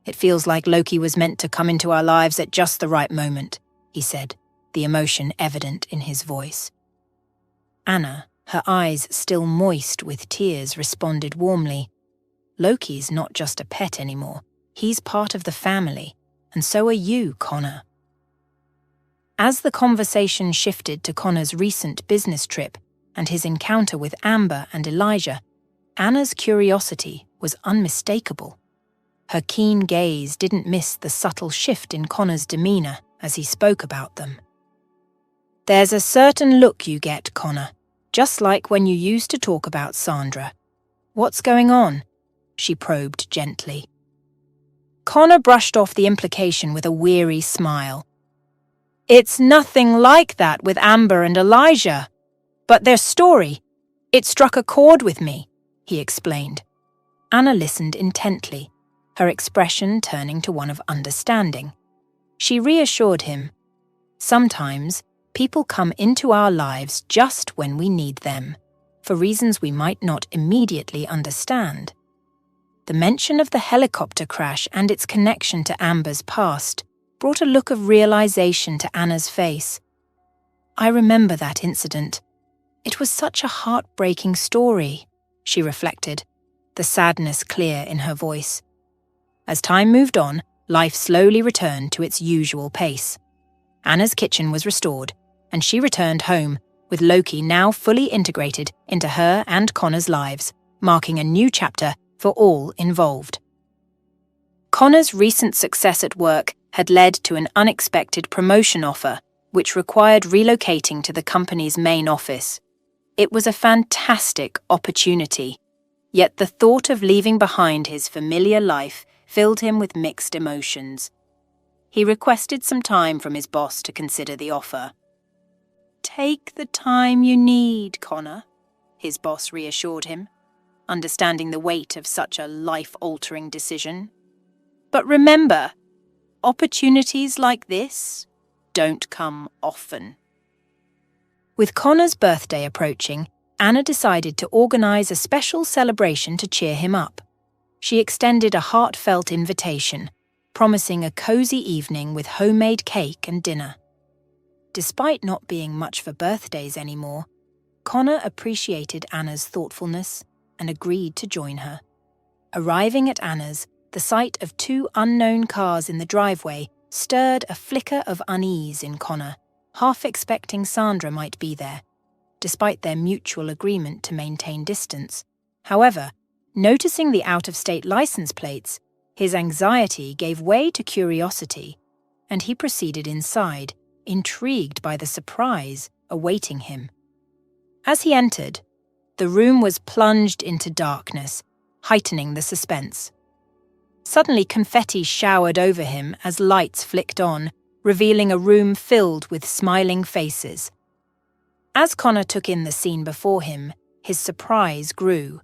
It feels like Loki was meant to come into our lives at just the right moment," he said, the emotion evident in his voice. Anna, her eyes still moist with tears, responded warmly. "Loki's not just a pet anymore. He's part of the family, and so are you, Connor." As the conversation shifted to Connor's recent business trip and his encounter with Amber and Elijah, Anna's curiosity was unmistakable. Her keen gaze didn't miss the subtle shift in Connor's demeanor as he spoke about them. "There's a certain look you get, Connor, just like when you used to talk about Sandra. What's going on?" she probed gently. Connor brushed off the implication with a weary smile. "It's nothing like that with Amber and Elijah. But their story, it struck a chord with me," he explained. Anna listened intently, her expression turning to one of understanding. She reassured him. "Sometimes, people come into our lives just when we need them, for reasons we might not immediately understand." The mention of the helicopter crash and its connection to Amber's past brought a look of realization to Anna's face. "I remember that incident. It was such a heartbreaking story," she reflected, the sadness clear in her voice. As time moved on, life slowly returned to its usual pace. Anna's kitchen was restored, and she returned home, with Loki now fully integrated into her and Connor's lives, marking a new chapter for all involved. Connor's recent success at work had led to an unexpected promotion offer, which required relocating to the company's main office. It was a fantastic opportunity, yet the thought of leaving behind his familiar life filled him with mixed emotions. He requested some time from his boss to consider the offer. "Take the time you need, Connor," his boss reassured him. understanding the weight of such a life-altering decision. But remember, opportunities like this don't come often. With Connor's birthday approaching, Anna decided to organise a special celebration to cheer him up. She extended a heartfelt invitation, promising a cosy evening with homemade cake and dinner. Despite not being much for birthdays anymore, Connor appreciated Anna's thoughtfulness and agreed to join her. Arriving at Anna's, the sight of two unknown cars in the driveway stirred a flicker of unease in Connor, half expecting Sandra might be there, despite their mutual agreement to maintain distance. However, noticing the out-of-state license plates, his anxiety gave way to curiosity, and he proceeded inside, intrigued by the surprise awaiting him. As he entered, the room was plunged into darkness, heightening the suspense. Suddenly, confetti showered over him as lights flicked on, revealing a room filled with smiling faces. As Connor took in the scene before him, his surprise grew.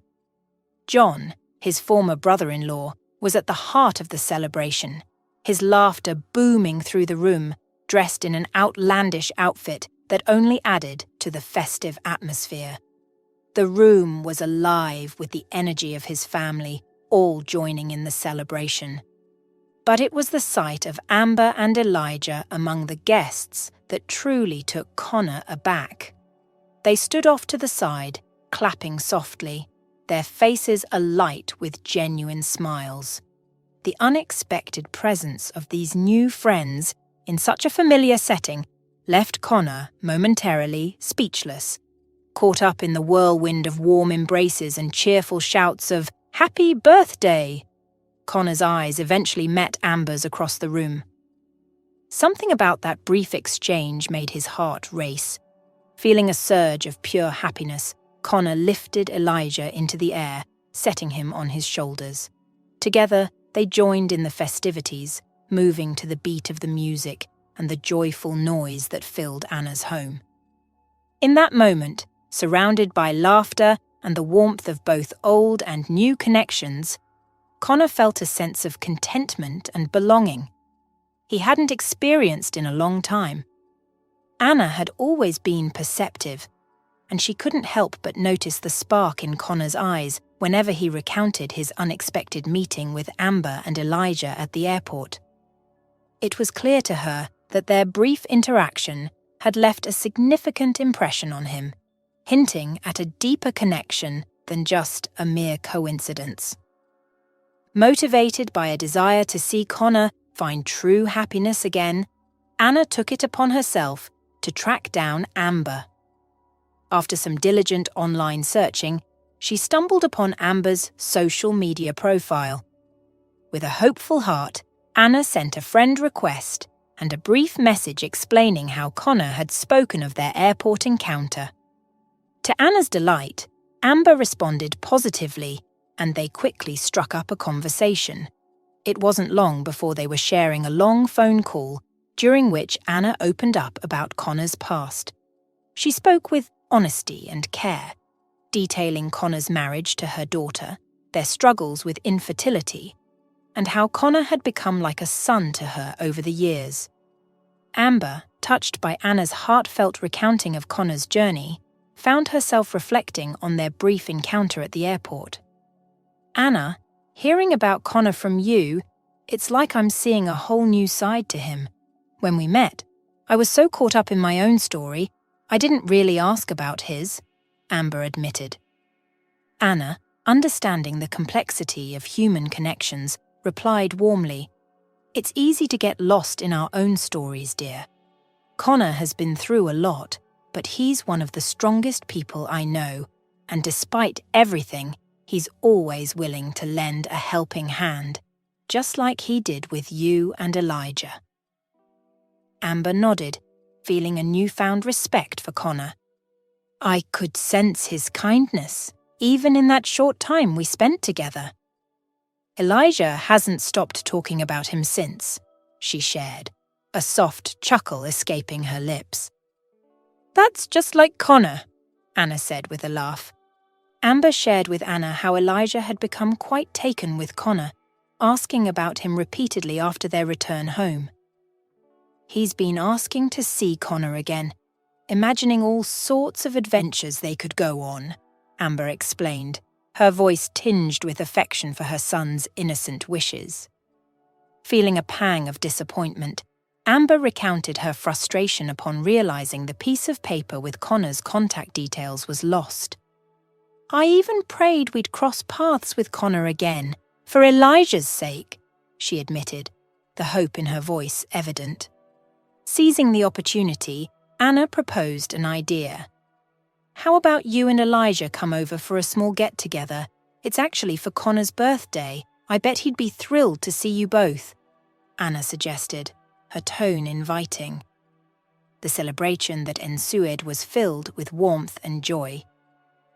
John, his former brother-in-law, was at the heart of the celebration, his laughter booming through the room, dressed in an outlandish outfit that only added to the festive atmosphere. The room was alive with the energy of his family, all joining in the celebration. But it was the sight of Amber and Elijah among the guests that truly took Connor aback. They stood off to the side, clapping softly, their faces alight with genuine smiles. The unexpected presence of these new friends in such a familiar setting left Connor momentarily speechless, caught up in the whirlwind of warm embraces and cheerful shouts of "Happy birthday!" Connor's eyes eventually met Amber's across the room. Something about that brief exchange made his heart race. Feeling a surge of pure happiness, Connor lifted Elijah into the air, setting him on his shoulders. Together, they joined in the festivities, moving to the beat of the music and the joyful noise that filled Anna's home. In that moment, surrounded by laughter and the warmth of both old and new connections, Connor felt a sense of contentment and belonging he hadn't experienced in a long time. Anna had always been perceptive, and she couldn't help but notice the spark in Connor's eyes whenever he recounted his unexpected meeting with Amber and Elijah at the airport. It was clear to her that their brief interaction had left a significant impression on him, hinting at a deeper connection than just a mere coincidence. Motivated by a desire to see Connor find true happiness again, Anna took it upon herself to track down Amber. After some diligent online searching, she stumbled upon Amber's social media profile. With a hopeful heart, Anna sent a friend request and a brief message explaining how Connor had spoken of their airport encounter. To Anna's delight, Amber responded positively, and they quickly struck up a conversation. It wasn't long before they were sharing a long phone call, during which Anna opened up about Connor's past. She spoke with honesty and care, detailing Connor's marriage to her daughter, their struggles with infertility, and how Connor had become like a son to her over the years. Amber, touched by Anna's heartfelt recounting of Connor's journey, found herself reflecting on their brief encounter at the airport. "Anna, hearing about Connor from you, it's like I'm seeing a whole new side to him. When we met, I was so caught up in my own story, I didn't really ask about his," Amber admitted. Anna, understanding the complexity of human connections, replied warmly, "It's easy to get lost in our own stories, dear. Connor has been through a lot, but he's one of the strongest people I know, and despite everything, he's always willing to lend a helping hand, just like he did with you and Elijah." Amber nodded, feeling a newfound respect for Connor. "I could sense his kindness, even in that short time we spent together. Elijah hasn't stopped talking about him since," she shared, a soft chuckle escaping her lips. "That's just like Connor," Anna said with a laugh. Amber shared with Anna how Elijah had become quite taken with Connor, asking about him repeatedly after their return home. He's been asking to see Connor again, imagining all sorts of adventures they could go on, Amber explained, her voice tinged with affection for her son's innocent wishes. Feeling a pang of disappointment, Amber recounted her frustration upon realizing the piece of paper with Connor's contact details was lost. "I even prayed we'd cross paths with Connor again, for Elijah's sake," she admitted, the hope in her voice evident. Seizing the opportunity, Anna proposed an idea. "How about you and Elijah come over for a small get-together? It's actually for Connor's birthday. I bet he'd be thrilled to see you both," Anna suggested, her tone inviting. The celebration that ensued was filled with warmth and joy,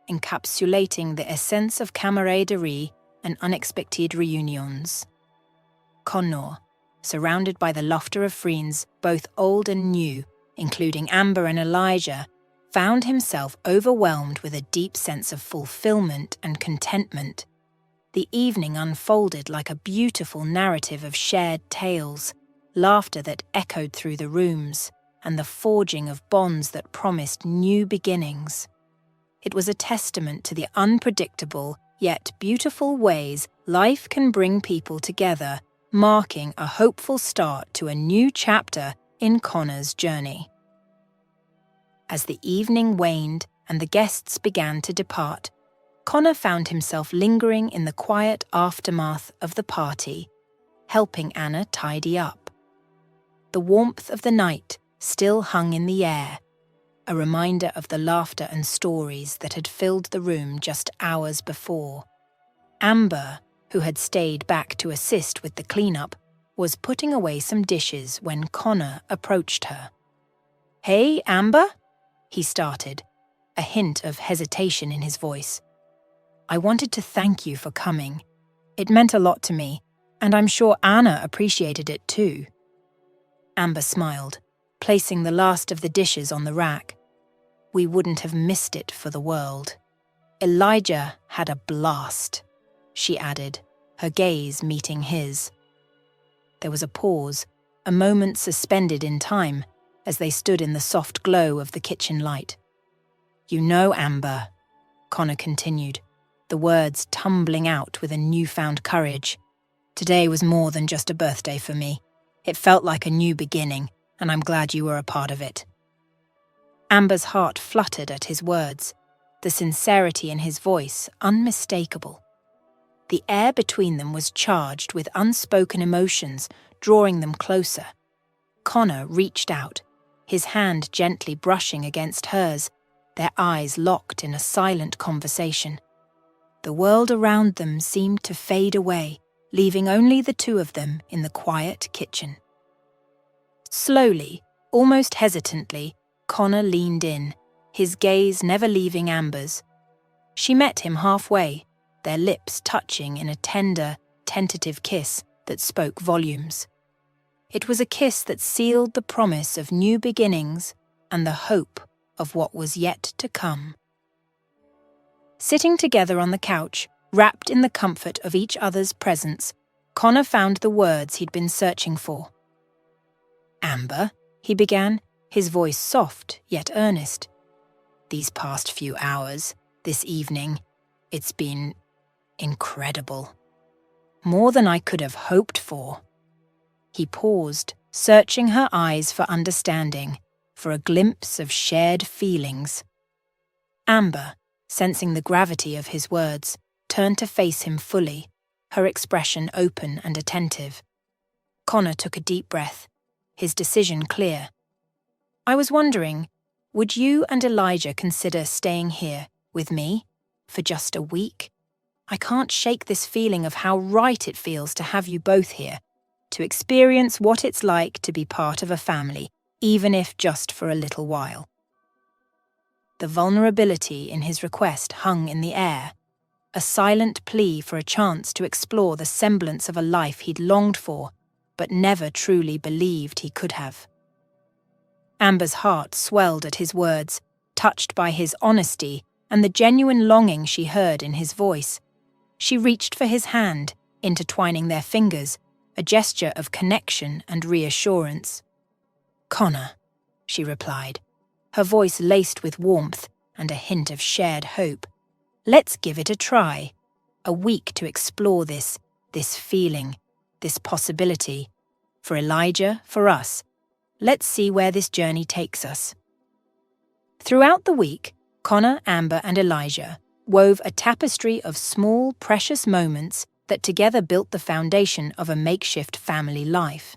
encapsulating the essence of camaraderie and unexpected reunions. Connor, surrounded by the laughter of friends, both old and new, including Amber and Elijah, found himself overwhelmed with a deep sense of fulfillment and contentment. The evening unfolded like a beautiful narrative of shared tales, laughter that echoed through the rooms, and the forging of bonds that promised new beginnings. It was a testament to the unpredictable yet beautiful ways life can bring people together, marking a hopeful start to a new chapter in Connor's journey. As the evening waned and the guests began to depart, Connor found himself lingering in the quiet aftermath of the party, helping Anna tidy up. The warmth of the night still hung in the air, a reminder of the laughter and stories that had filled the room just hours before. Amber, who had stayed back to assist with the cleanup, was putting away some dishes when Connor approached her. "Hey, Amber?" he started, a hint of hesitation in his voice. "I wanted to thank you for coming. It meant a lot to me, and I'm sure Anna appreciated it too." Amber smiled, placing the last of the dishes on the rack. "We wouldn't have missed it for the world. Elijah had a blast," she added, her gaze meeting his. There was a pause, a moment suspended in time, as they stood in the soft glow of the kitchen light. "You know, Amber," Connor continued, the words tumbling out with a newfound courage, "today was more than just a birthday for me. It felt like a new beginning, and I'm glad you were a part of it." Amber's heart fluttered at his words, the sincerity in his voice unmistakable. The air between them was charged with unspoken emotions, drawing them closer. Connor reached out, his hand gently brushing against hers, their eyes locked in a silent conversation. The world around them seemed to fade away, leaving only the two of them in the quiet kitchen. Slowly, almost hesitantly, Connor leaned in, his gaze never leaving Amber's. She met him halfway, their lips touching in a tender, tentative kiss that spoke volumes. It was a kiss that sealed the promise of new beginnings and the hope of what was yet to come. Sitting together on the couch, wrapped in the comfort of each other's presence, Connor found the words he'd been searching for. "Amber," he began, his voice soft yet earnest. "These past few hours, this evening, it's been incredible. More than I could have hoped for." He paused, searching her eyes for understanding, for a glimpse of shared feelings. Amber, sensing the gravity of his words, turned to face him fully, her expression open and attentive. Connor took a deep breath, his decision clear. "I was wondering, would you and Elijah consider staying here, with me, for just a week? I can't shake this feeling of how right it feels to have you both here, to experience what it's like to be part of a family, even if just for a little while." The vulnerability in his request hung in the air, a silent plea for a chance to explore the semblance of a life he'd longed for, but never truly believed he could have. Amber's heart swelled at his words, touched by his honesty and the genuine longing she heard in his voice. She reached for his hand, intertwining their fingers, a gesture of connection and reassurance. "Connor," she replied, her voice laced with warmth and a hint of shared hope. "Let's give it a try. A week to explore this feeling, this possibility. For Elijah, for us. Let's see where this journey takes us." Throughout the week, Connor, Amber, and Elijah wove a tapestry of small, precious moments that together built the foundation of a makeshift family life.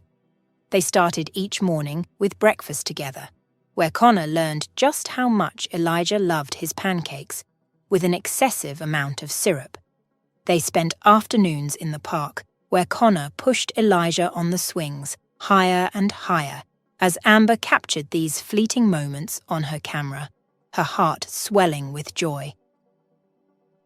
They started each morning with breakfast together, where Connor learned just how much Elijah loved his pancakes, with an excessive amount of syrup. They spent afternoons in the park, where Connor pushed Elijah on the swings, higher and higher, as Amber captured these fleeting moments on her camera, her heart swelling with joy.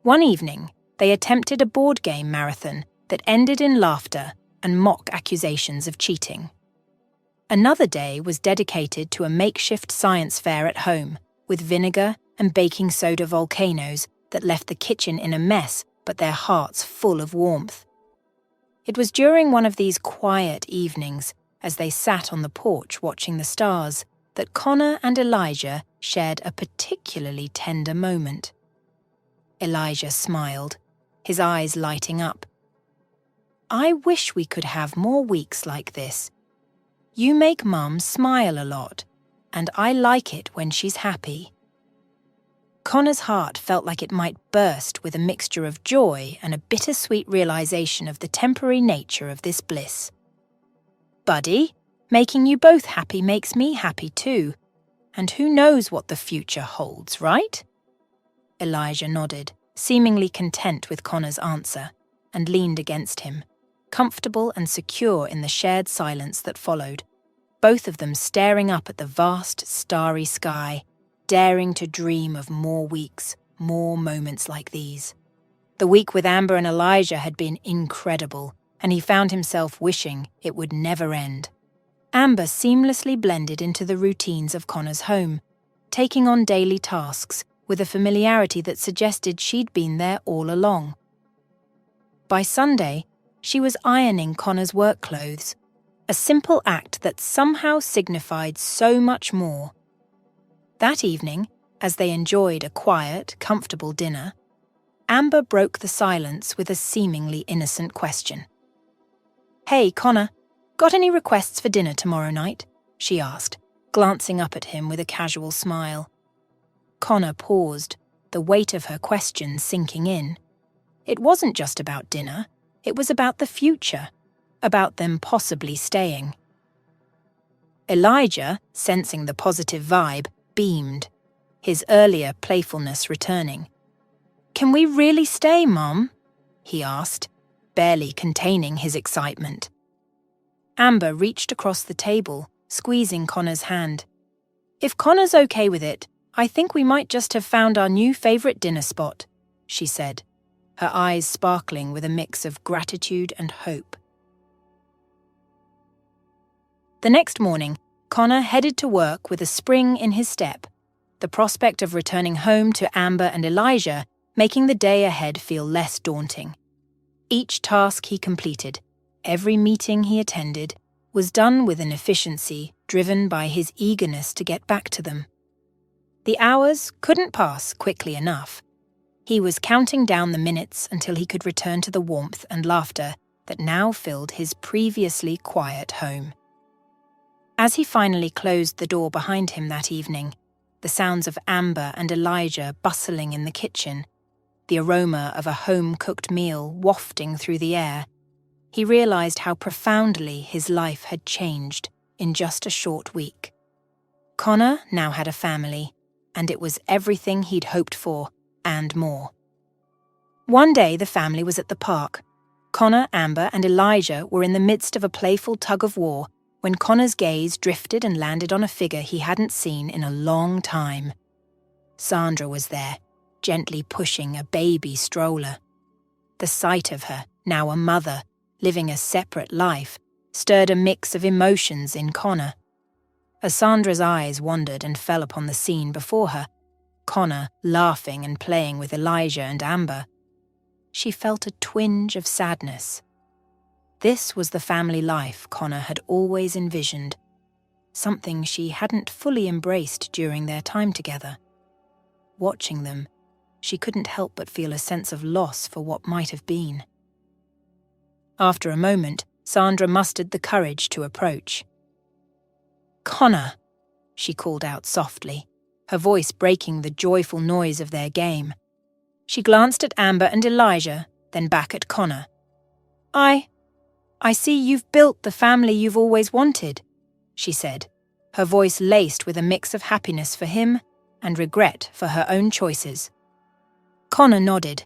One evening, they attempted a board game marathon that ended in laughter and mock accusations of cheating. Another day was dedicated to a makeshift science fair at home, with vinegar and baking soda volcanoes that left the kitchen in a mess but their hearts full of warmth. It was during one of these quiet evenings, as they sat on the porch watching the stars, that Connor and Elijah shared a particularly tender moment. Elijah smiled, his eyes lighting up. "I wish we could have more weeks like this. You make Mum smile a lot, and I like it when she's happy." Connor's heart felt like it might burst with a mixture of joy and a bittersweet realization of the temporary nature of this bliss. "Buddy, making you both happy makes me happy too. And who knows what the future holds, right?" Elijah nodded, seemingly content with Connor's answer, and leaned against him, comfortable and secure in the shared silence that followed, both of them staring up at the vast, starry sky, daring to dream of more weeks, more moments like these. The week with Amber and Elijah had been incredible, and he found himself wishing it would never end. Amber seamlessly blended into the routines of Connor's home, taking on daily tasks with a familiarity that suggested she'd been there all along. By Sunday, she was ironing Connor's work clothes, a simple act that somehow signified so much more. That evening, as they enjoyed a quiet, comfortable dinner, Amber broke the silence with a seemingly innocent question. "Hey, Connor, got any requests for dinner tomorrow night?" she asked, glancing up at him with a casual smile. Connor paused, the weight of her question sinking in. It wasn't just about dinner, it was about the future, about them possibly staying. Elijah, sensing the positive vibe, beamed, his earlier playfulness returning. "Can we really stay, Mom?" he asked, barely containing his excitement. Amber reached across the table, squeezing Connor's hand. "If Connor's okay with it, I think we might just have found our new favourite dinner spot," she said, her eyes sparkling with a mix of gratitude and hope. The next morning, Connor headed to work with a spring in his step, the prospect of returning home to Amber and Elijah making the day ahead feel less daunting. Each task he completed, every meeting he attended, was done with an efficiency driven by his eagerness to get back to them. The hours couldn't pass quickly enough. He was counting down the minutes until he could return to the warmth and laughter that now filled his previously quiet home. As he finally closed the door behind him that evening, the sounds of Amber and Elijah bustling in the kitchen, the aroma of a home-cooked meal wafting through the air, he realized how profoundly his life had changed in just a short week. Connor now had a family, and it was everything he'd hoped for and more. One day the family was at the park. Connor, Amber, and Elijah were in the midst of a playful tug-of-war when Connor's gaze drifted and landed on a figure he hadn't seen in a long time. Sandra was there, gently pushing a baby stroller. The sight of her, now a mother, living a separate life, stirred a mix of emotions in Connor. As Sandra's eyes wandered and fell upon the scene before her, Connor laughing and playing with Elijah and Amber. She felt a twinge of sadness. This was the family life Connor had always envisioned, something she hadn't fully embraced during their time together. Watching them, she couldn't help but feel a sense of loss for what might have been. After a moment, Sandra mustered the courage to approach. "Connor," she called out softly, her voice breaking the joyful noise of their game. She glanced at Amber and Elijah, then back at Connor. I see you've built the family you've always wanted," she said, her voice laced with a mix of happiness for him and regret for her own choices. Connor nodded,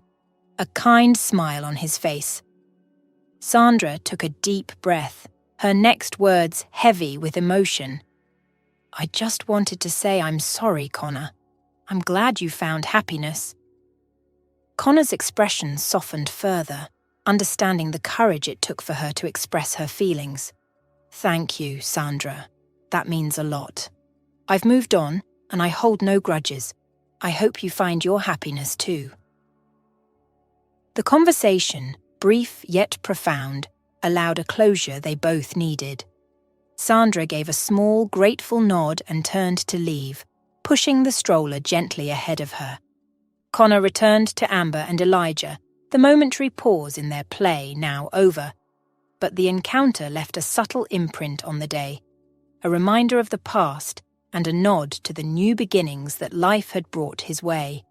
a kind smile on his face. Sandra took a deep breath, her next words heavy with emotion. "I just wanted to say I'm sorry, Connor. I'm glad you found happiness." Connor's expression softened further, understanding the courage it took for her to express her feelings. "Thank you, Sandra. That means a lot. I've moved on, and I hold no grudges. I hope you find your happiness too." The conversation, brief yet profound, allowed a closure they both needed. Sandra gave a small, grateful nod and turned to leave, pushing the stroller gently ahead of her. Connor returned to Amber and Elijah, the momentary pause in their play now over. But the encounter left a subtle imprint on the day, a reminder of the past and a nod to the new beginnings that life had brought his way.